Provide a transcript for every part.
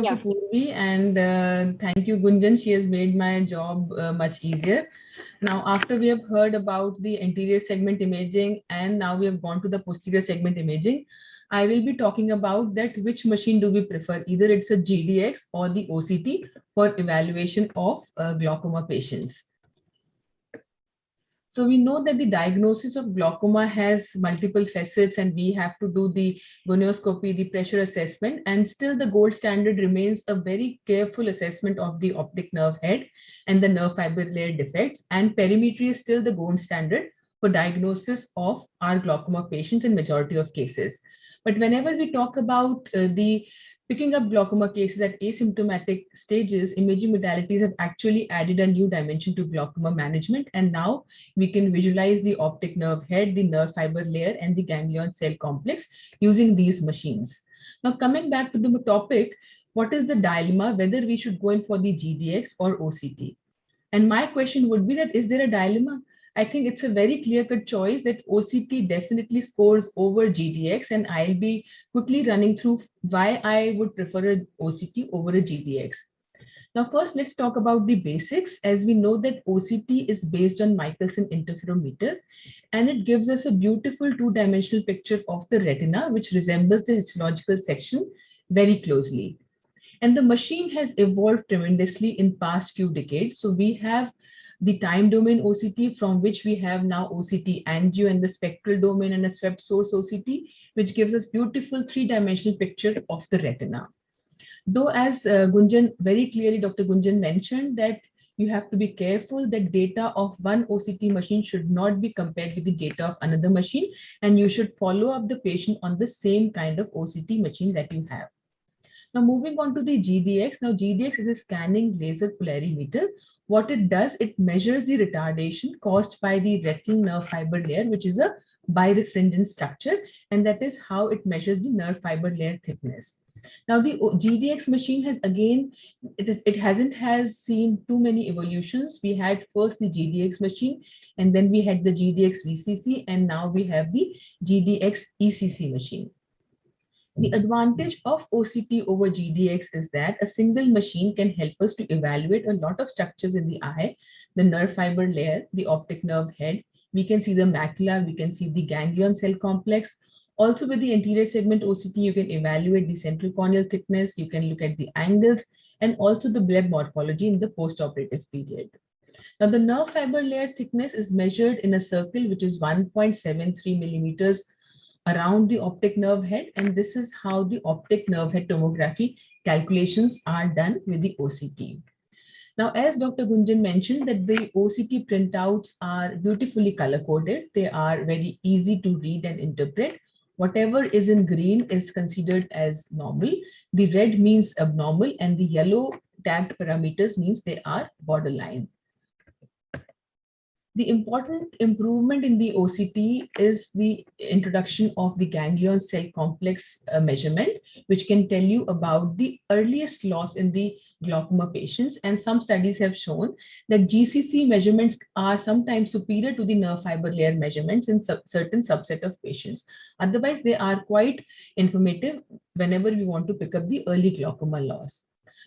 Yeah. Purvi, and thank you, Gunjan. She has made my job much easier. Now, after we have heard about the anterior segment imaging and now we have gone to the posterior segment imaging, I will be talking about that which machine do we prefer, either it's a GDX or the OCT for evaluation of glaucoma patients. So we know that the diagnosis of glaucoma has multiple facets and we have to do the gonioscopy, the pressure assessment, and still the gold standard remains a very careful assessment of the optic nerve head and the nerve fiber layer defects, and perimetry is still the gold standard for diagnosis of our glaucoma patients in majority of cases. But whenever we talk about the picking up glaucoma cases at asymptomatic stages, imaging modalities have actually added a new dimension to glaucoma management, and now we can visualize the optic nerve head, the nerve fiber layer, and the ganglion cell complex using these machines. Now, coming back to the topic, what is the dilemma whether we should go in for the GDX or OCT? And my question would be that is there a dilemma? I think it's a very clear-cut choice that OCT definitely scores over GDX, and I'll be quickly running through why I would prefer an OCT over a GDX. Now, first, let's talk about the basics. As we know that OCT is based on Michelson interferometer, and it gives us a beautiful two-dimensional picture of the retina, which resembles the histological section very closely. And the machine has evolved tremendously in past few decades. So we have the time domain OCT, from which we have now OCT angio and the spectral domain and a swept source OCT, which gives us beautiful three-dimensional picture of the retina. Though, as Gunjan very clearly, Dr. Gunjan mentioned that you have to be careful that data of one OCT machine should not be compared with the data of another machine, and you should follow up the patient on the same kind of OCT machine that you have. Now, moving on to the GDX. Now, GDX is a scanning laser polarimeter. What it does, it measures the retardation caused by the retinal nerve fiber layer, which is a birefringent structure, and that is how it measures the nerve fiber layer thickness. Now, the GDX machine has again, it hasn't has seen too many evolutions. We had first the GDX machine, and then we had the GDX VCC, and now we have the GDX ECC machine. The advantage of OCT over GDX is that a single machine can help us to evaluate a lot of structures in the eye, the nerve fiber layer, the optic nerve head. We can see the macula, we can see the ganglion cell complex. Also with the anterior segment OCT, you can evaluate the central corneal thickness, you can look at the angles, and also the bleb morphology in the postoperative period. Now, the nerve fiber layer thickness is measured in a circle which is 1.73 millimeters around the optic nerve head, and this is how the optic nerve head tomography calculations are done with the OCT. Now, as Dr. Gunjan mentioned, that the OCT printouts are beautifully color-coded. They are very easy to read and interpret. Whatever is in green is considered as normal. The red means abnormal, and the yellow tagged parameters means they are borderline. The important improvement in the OCT is the introduction of the ganglion cell complex measurement, which can tell you about the earliest loss in the glaucoma patients. And some studies have shown that GCC measurements are sometimes superior to the nerve fiber layer measurements in certain subset of patients. Otherwise, they are quite informative whenever we want to pick up the early glaucoma loss.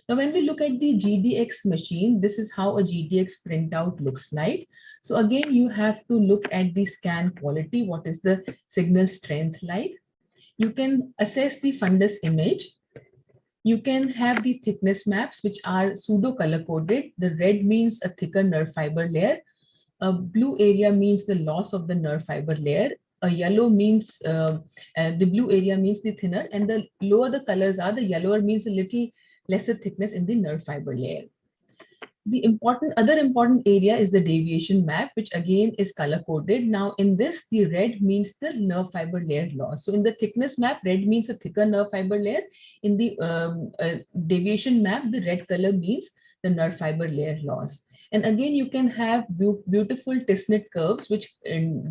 Now, when we look at the GDX machine, this is how a GDX printout looks like. So again, you have to look at the scan quality. What is the signal strength like? You can assess the fundus image. You can have the thickness maps, which are pseudo color coded. The red means a thicker nerve fiber layer. A blue area means the loss of the nerve fiber layer. A yellow means the blue area means the thinner, and the lower the colors are, the yellower means a little lesser thickness in the nerve fiber layer. The other important area is the deviation map, which again is color coded. Now in this, the red means the nerve fiber layer loss. So in the thickness map, red means a thicker nerve fiber layer. In the deviation map, the red color means the nerve fiber layer loss. And again, you can have beautiful Tisnet curves, which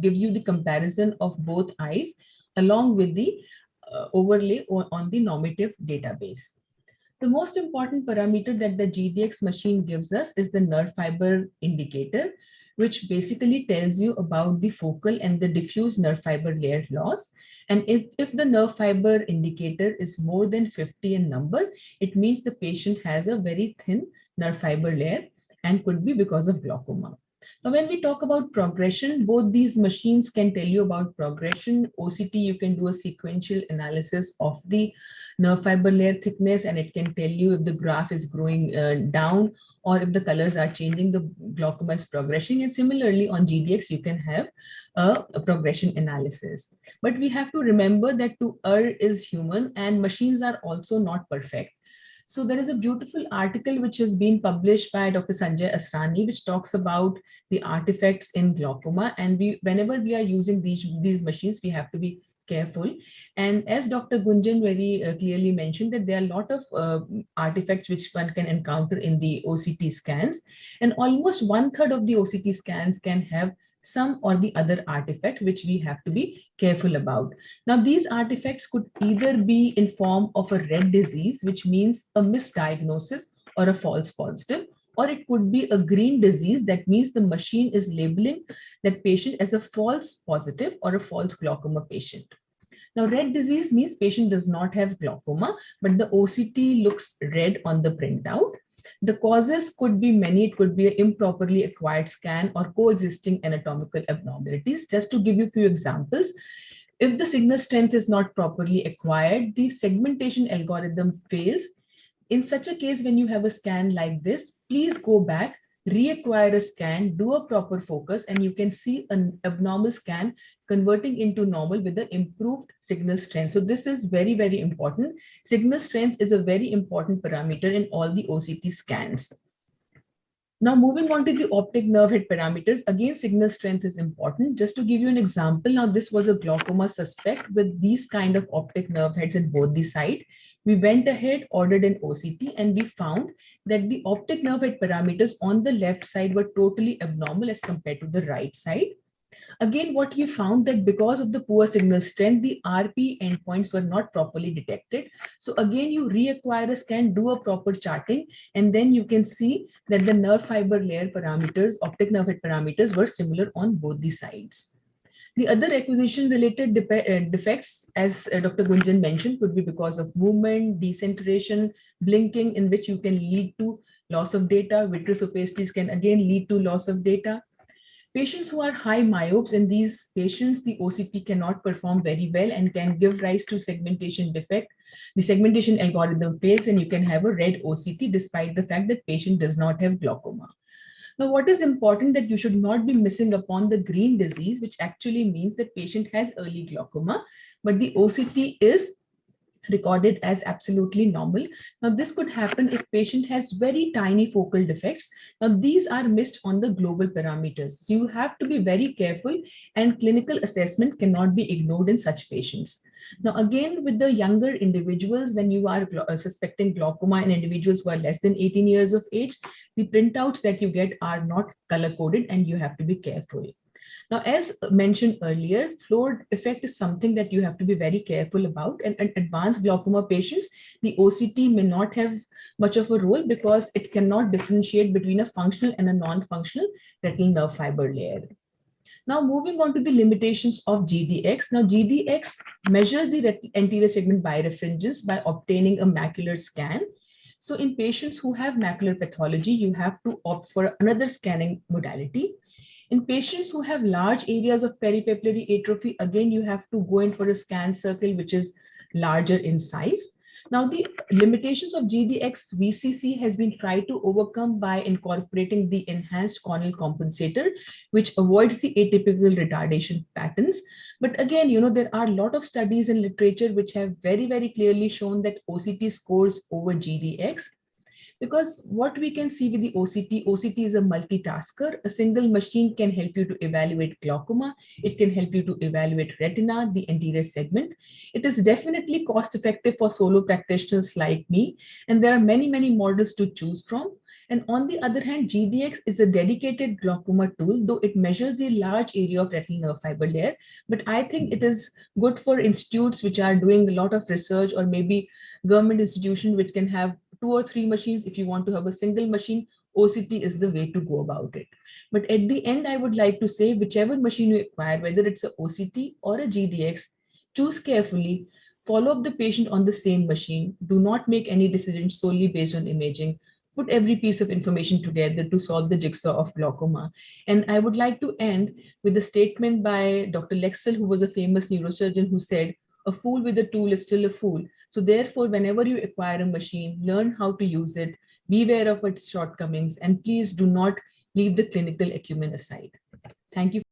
gives you the comparison of both eyes along with the overlay on the normative database. The most important parameter that the GDX machine gives us is the nerve fiber indicator, which basically tells you about the focal and the diffuse nerve fiber layer loss. And if the nerve fiber indicator is more than 50 in number, it means the patient has a very thin nerve fiber layer and could be because of glaucoma. Now, when we talk about progression, both these machines can tell you about progression. OCT, you can do a sequential analysis of the nerve fiber layer thickness, and it can tell you if the graph is growing down or if the colors are changing, the glaucoma is progressing. And similarly, on GDX, you can have a progression analysis. But we have to remember that to err is human, and machines are also not perfect. So there is a beautiful article which has been published by Dr. Sanjay Asrani, which talks about the artifacts in glaucoma. And whenever we are using these machines, we have to be careful. And as Dr. Gunjan very clearly mentioned, that there are a lot of artifacts which one can encounter in the OCT scans. And almost 1/3 of the OCT scans can have some or the other artifact, which we have to be careful about. Now, these artifacts could either be in form of a red disease, which means a misdiagnosis or a false positive, or it could be a green disease. That means the machine is labeling that patient as a false positive or a false glaucoma patient. Now, red disease means patient does not have glaucoma, but the OCT looks red on the printout. The causes could be many. It could be an improperly acquired scan or coexisting anatomical abnormalities. Just to give you a few examples, if the signal strength is not properly acquired, the segmentation algorithm fails. In such a case, when you have a scan like this, please go back, reacquire a scan, do a proper focus, and you can see an abnormal scan converting into normal with the improved signal strength. So this is very, very important. Signal strength is a very important parameter in all the OCT scans. Now, moving on to the optic nerve head parameters, again, signal strength is important. Just to give you an example, now this was a glaucoma suspect with these kind of optic nerve heads in both the side. We went ahead, ordered an OCT, and we found that the optic nerve head parameters on the left side were totally abnormal as compared to the right side. Again, what we found that because of the poor signal strength, the RP endpoints were not properly detected. So again, you reacquire a scan, do a proper charting, and then you can see that the nerve fiber layer parameters, optic nerve head parameters were similar on both the sides. The other acquisition related defects, as Dr. Gunjan mentioned, could be because of movement, decentration, blinking, in which you can lead to loss of data. Vitreous opacities can again lead to loss of data. Patients who are high myopes, in these patients, the OCT cannot perform very well and can give rise to segmentation defect. The segmentation algorithm fails and you can have a red OCT despite the fact that patient does not have glaucoma. Now, what is important that you should not be missing upon the green disease, which actually means that patient has early glaucoma, but the OCT is recorded as absolutely normal. Now, this could happen if patient has very tiny focal defects. Now, these are missed on the global parameters. So you have to be very careful, and clinical assessment cannot be ignored in such patients. Now, again, with the younger individuals, when you are suspecting glaucoma in individuals who are less than 18 years of age, the printouts that you get are not color coded and you have to be careful. Now, as mentioned earlier, floor effect is something that you have to be very careful about. And in advanced glaucoma patients, the OCT may not have much of a role because it cannot differentiate between a functional and a non-functional retinal nerve fiber layer. Now, moving on to the limitations of GDX. Now, GDX measures the anterior segment birefringence by obtaining a macular scan. So in patients who have macular pathology, you have to opt for another scanning modality. In patients who have large areas of peripapillary atrophy, again, you have to go in for a scan circle, which is larger in size. Now, the limitations of GDX VCC has been tried to overcome by incorporating the enhanced corneal compensator, which avoids the atypical retardation patterns. But again, there are a lot of studies in literature which have very, very clearly shown that OCT scores over GDX. Because what we can see with the OCT is a multitasker. A single machine can help you to evaluate glaucoma. It can help you to evaluate retina, the anterior segment. It is definitely cost effective for solo practitioners like me. And there are many, many models to choose from. And on the other hand, GDX is a dedicated glaucoma tool, though it measures the large area of retinal nerve fiber layer. But I think it is good for institutes which are doing a lot of research, or maybe government institution which can have 2 or 3 machines. If you want to have a single machine, OCT is the way to go about it. But at the end, I would like to say, whichever machine you acquire, whether it's a OCT or a GDX, choose carefully, follow up the patient on the same machine. Do not make any decisions solely based on imaging. Put every piece of information together to solve the jigsaw of glaucoma. And I would like to end with a statement by Dr. Lexell, who was a famous neurosurgeon, who said, "A fool with a tool is still a fool." So therefore, whenever you acquire a machine, learn how to use it, beware of its shortcomings, and please do not leave the clinical acumen aside. Thank you.